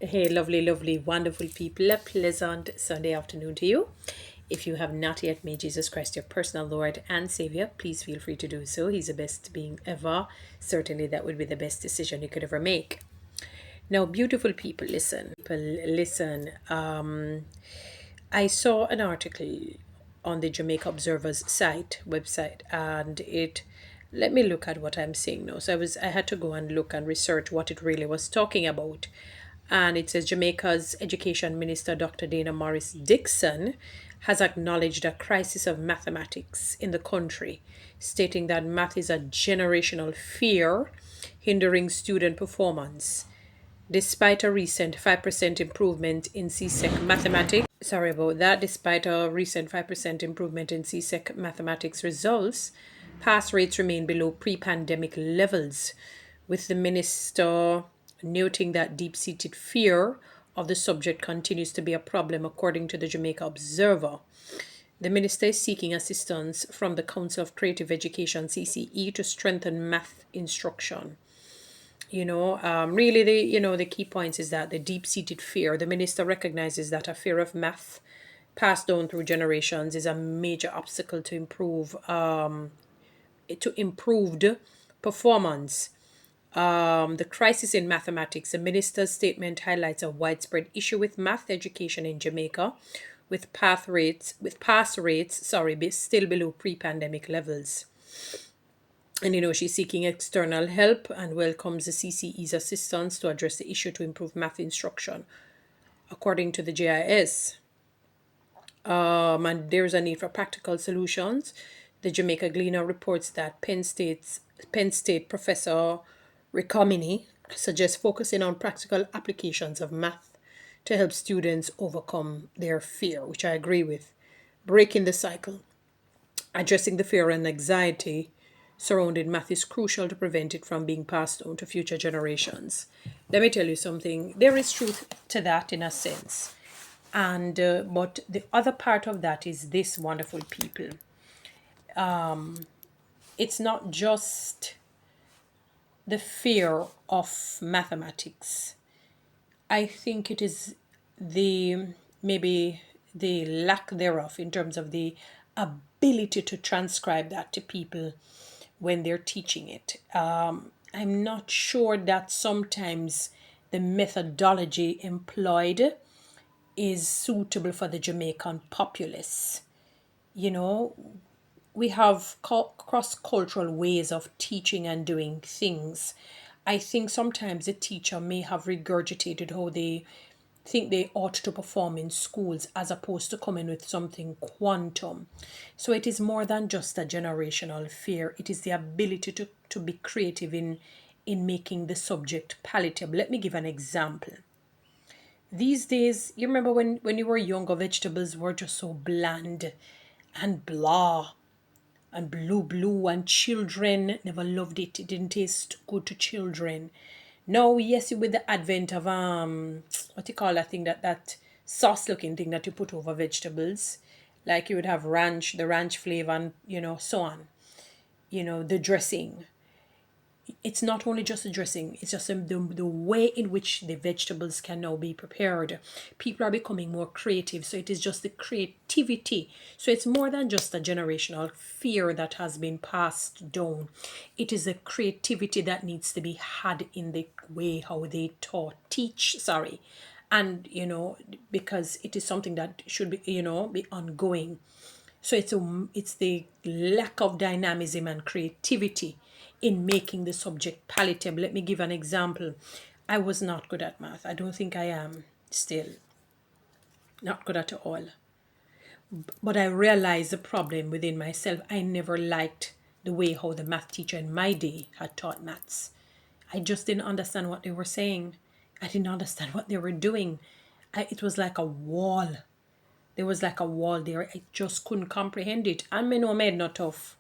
Hey, lovely, lovely, wonderful people. A pleasant Sunday afternoon to you. If you have not yet made Jesus Christ your personal Lord and Savior, please feel free to do so. He's the best being ever. Certainly, that would be the best decision you could ever make. Now, beautiful people, listen. People, listen. I saw an article on the Jamaica Observer's website, and it let me look at what I'm saying now. I had to go and look and research what it really was talking about. And it says Jamaica's Education Minister Dr. Dana Morris Dixon has acknowledged a crisis of mathematics in the country, stating that math is a generational fear hindering student performance. Despite a recent 5% improvement in CSEC mathematics, sorry about that, despite a recent 5% improvement in CSEC mathematics results, pass rates remain below pre-pandemic levels, with the minister noting that deep-seated fear of the subject continues to be a problem according to the Jamaica Observer. The minister is seeking assistance from the Council of Creative Education CCE to strengthen math instruction. Really the key points is that the deep-seated fear, the minister recognizes that a fear of math passed down through generations is a major obstacle to improved performance. The crisis in mathematics. The minister's statement highlights a widespread issue with math education in Jamaica, with pass rates, still below pre-pandemic levels. And she's seeking external help and welcomes the CCE's assistance to address the issue to improve math instruction. According to the JIS, and there's a need for practical solutions. The Jamaica Gleaner reports that Penn State professor Ricomini suggests focusing on practical applications of math to help students overcome their fear, which I agree with. Breaking the cycle. Addressing the fear and anxiety surrounding math is crucial to prevent it from being passed on to future generations. Let me tell you something. There is truth to that in a sense. And but the other part of that is this, wonderful people. It's not just the fear of mathematics. I think it is the maybe the lack thereof in terms of the ability to transcribe that to people when they're teaching it. I'm not sure that sometimes the methodology employed is suitable for the Jamaican populace. You know, we have cross cultural ways of teaching and doing things. I think sometimes a teacher may have regurgitated how they think they ought to perform in schools as opposed to coming with something quantum. So it is more than just a generational fear, it is the ability to be creative in making the subject palatable. Let me give an example. These days, you remember when you were younger, vegetables were just so bland and blah and blue, and children never loved it. It didn't taste good to children. Now, yes, with the advent of what you call that thing, that sauce looking thing that you put over vegetables, like you would have ranch, the ranch flavor, and so on. The dressing, it's not only just the dressing, it's just the way in which the vegetables can now be prepared. People are becoming more creative, so it is just the creativity. So it's more than just a generational fear that has been passed down. It is the creativity that needs to be had in the way how they teach, sorry. And because it is something that should be ongoing. So it's the lack of dynamism and creativity in making the subject palatable. Let me give an example. I was not good at math. I don't think I am still. Not good at all. But I realized the problem within myself. I never liked the way how the math teacher in my day had taught maths. I just didn't understand what they were saying. I didn't understand what they were doing. It was like a wall. There was like a wall there. I just couldn't comprehend it. And me know my head not tough.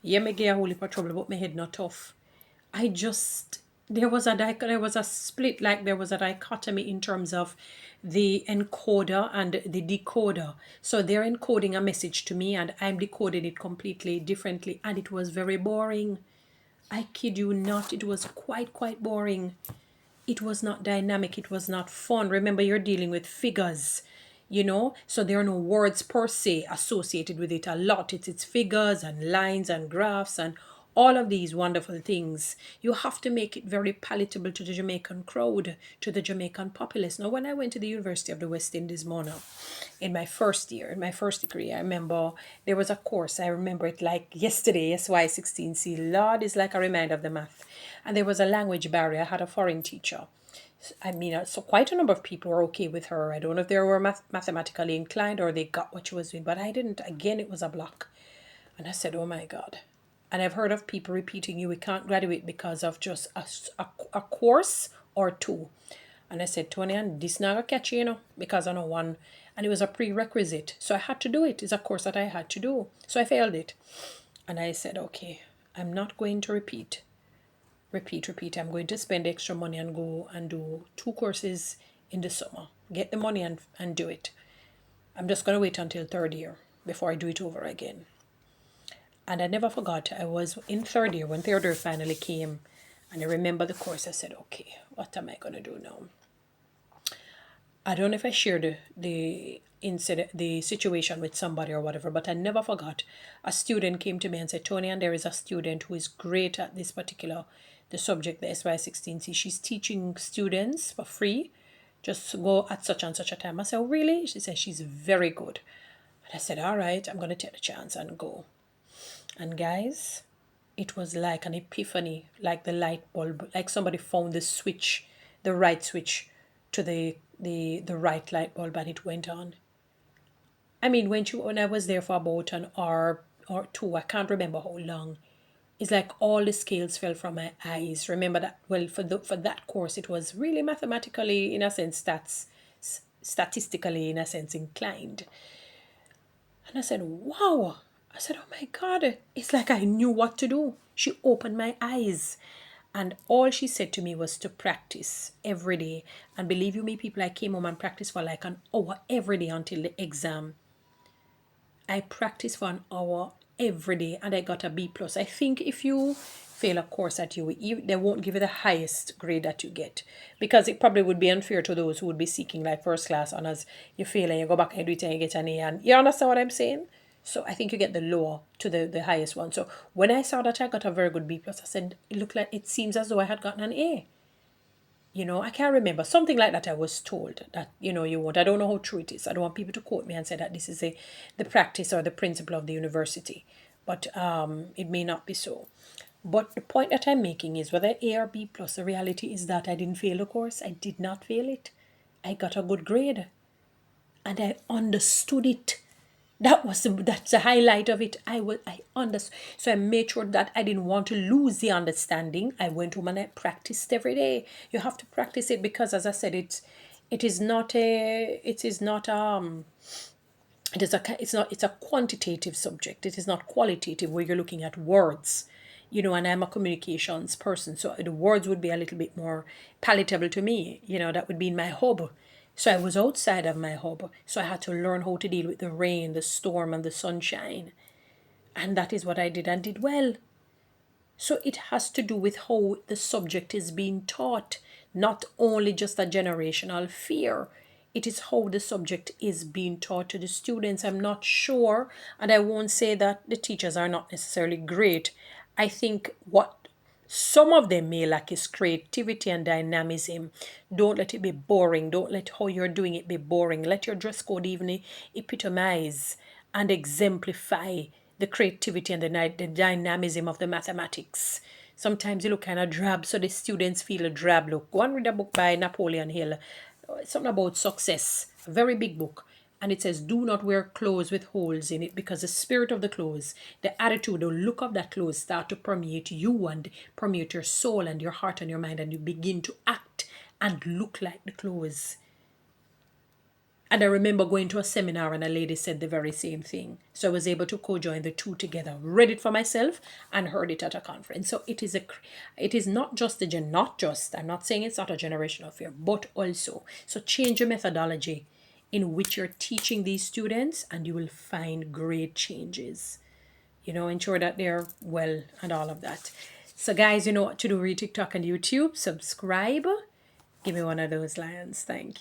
Yeah, me get a whole heap of trouble, but my head not tough. I just there was a split, like there was a dichotomy in terms of the encoder and the decoder. So they're encoding a message to me and I'm decoding it completely differently, and it was very boring. I kid you not, it was quite boring. it was not dynamic, it was not fun. Remember, you're dealing with figures, so there are no words per se associated with it a lot. It's figures and lines and graphs and all of these wonderful things. You have to make it very palatable to the Jamaican crowd, to the Jamaican populace. Now, when I went to the University of the West Indies, Mona, in my first year, in my first degree, I remember there was a course. I remember it like yesterday, SY16C. Lord, is like a reminder of the math. And there was a language barrier. I had a foreign teacher. I mean, so quite a number of people were okay with her. I don't know if they were mathematically inclined or they got what she was doing, but I didn't. Again, it was a block. And I said, oh my God. And I've heard of people repeating, we can't graduate because of just a course or two. And I said, Toni-Ann, this not gonna catch you, because I know one. And it was a prerequisite. So I had to do it. It's a course that I had to do. So I failed it. And I said, okay, I'm not going to repeat. I'm going to spend extra money and go and do 2 courses in the summer. Get the money and do it. I'm just going to wait until 3rd year before I do it over again. And I never forgot, I was in 3rd year when 3rd year finally came. And I remember the course. I said, okay, what am I going to do now? I don't know if I shared the incident, the situation with somebody or whatever, but I never forgot. A student came to me and said, Toni-Ann, there is a student who is great at this particular, the subject, the SY16C. She's teaching students for free. Just go at such and such a time. I said, oh, really? She said, she's very good. And I said, all right, I'm going to take the chance and go. And guys, it was like an epiphany, like the light bulb, like somebody found the switch, the right switch to the right light bulb, and it went on. I mean, when I was there for about an hour or two, I can't remember how long. It's like all the scales fell from my eyes. Remember that? Well, for that course, it was really mathematically, in a sense, statistically, in a sense, inclined. And I said, wow. I said, oh my God, it's like I knew what to do. She opened my eyes. And all she said to me was to practice every day. And believe you me, people, I came home and practiced for like an hour every day until the exam. I practiced for an hour every day and I got a B+. I think if you fail a course at UE, they won't give you the highest grade that you get, because it probably would be unfair to those who would be seeking like first class honors. You fail and you go back and do it and you get an A. And you understand what I'm saying? So I think you get the lower to the highest one. So when I saw that I got a very good B+, I said, it seems as though I had gotten an A. I can't remember. Something like that I was told that, you won't. I don't know how true it is. I don't want people to quote me and say that this is the practice or the principle of the university. But it may not be so. But the point that I'm making is whether A or B+, the reality is that I didn't fail the course. I did not fail it. I got a good grade. And I understood it. That's the highlight of it. I understood. So I made sure that I didn't want to lose the understanding. I went home and I practiced every day. You have to practice it because, as I said, it's a quantitative subject. It is not qualitative where you're looking at words. And I'm a communications person, so the words would be a little bit more palatable to me. That would be in my hub. So I was outside of my hub. So I had to learn how to deal with the rain, the storm, and the sunshine. And that is what I did and did well. So it has to do with how the subject is being taught, not only just a generational fear. It is how the subject is being taught to the students. I'm not sure, and I won't say that the teachers are not necessarily great. I think what some of them may lack is creativity and dynamism. Don't let it be boring. Don't let how you're doing it be boring. Let your dress code even epitomize and exemplify the creativity and the dynamism of the mathematics. Sometimes you look kind of drab, so the students feel a drab look. Go and read a book by Napoleon Hill. Something about success. A very big book. And it says, do not wear clothes with holes in it, because the spirit of the clothes, the attitude, the look of that clothes start to permeate you and permeate your soul and your heart and your mind, and you begin to act and look like the clothes. And I remember going to a seminar and a lady said the very same thing. So I was able to co-join the two together, read it for myself and heard it at a conference. So it is not just I'm not saying it's not a generational fear, but also, so change your methodology in which you're teaching these students and you will find great changes. Ensure that they're well and all of that. So guys, you know what to do. Read TikTok and YouTube. Subscribe. Give me one of those lions. Thank you.